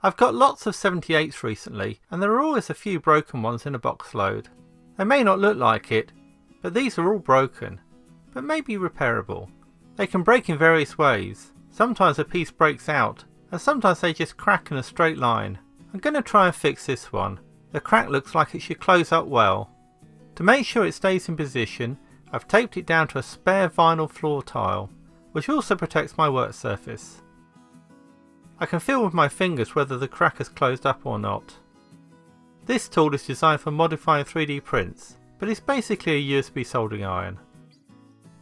I've got lots of 78s recently, and there are always a few broken ones in a box load. They may not look like it, but these are all broken, but may be repairable. They can break in various ways. Sometimes a piece breaks out, and sometimes they just crack in a straight line. I'm going to try and fix this one. The crack looks like it should close up well. To make sure it stays in position, I've taped it down to a spare vinyl floor tile, which also protects my work surface. I can feel with my fingers whether the crack has closed up or not. This tool is designed for modifying 3D prints, but it's basically a USB soldering iron.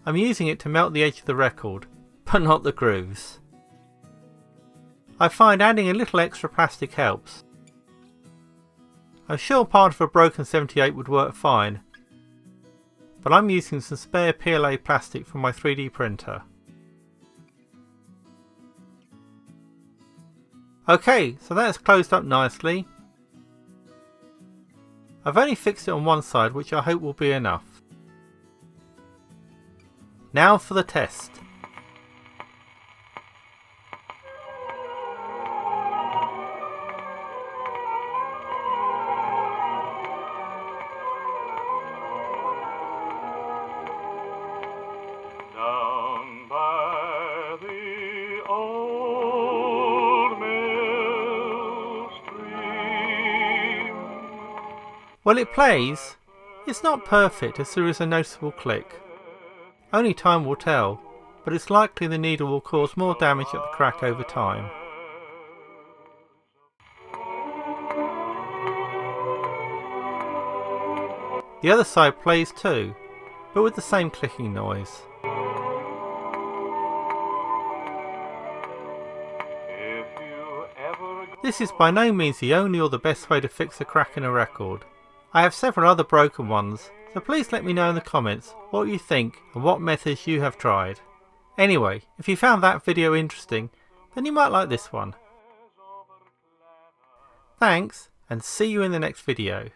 I'm using it to melt the edge of the record, but not the grooves. I find adding a little extra plastic helps. I'm sure part of a broken 78 would work fine, but I'm using some spare PLA plastic from my 3D printer. Okay, so that's closed up nicely. I've only fixed it on one side, which I hope will be enough. Now for the test. Down by the old mill stream. Well, it plays. It's not perfect as there is a noticeable click. Only time will tell, but it's likely the needle will cause more damage at the crack over time. The other side plays too, but with the same clicking noise. This is by no means the only or the best way to fix a crack in a record. I have several other broken ones, so please let me know in the comments what you think and what methods you have tried. Anyway, if you found that video interesting, then you might like this one. Thanks, and see you in the next video.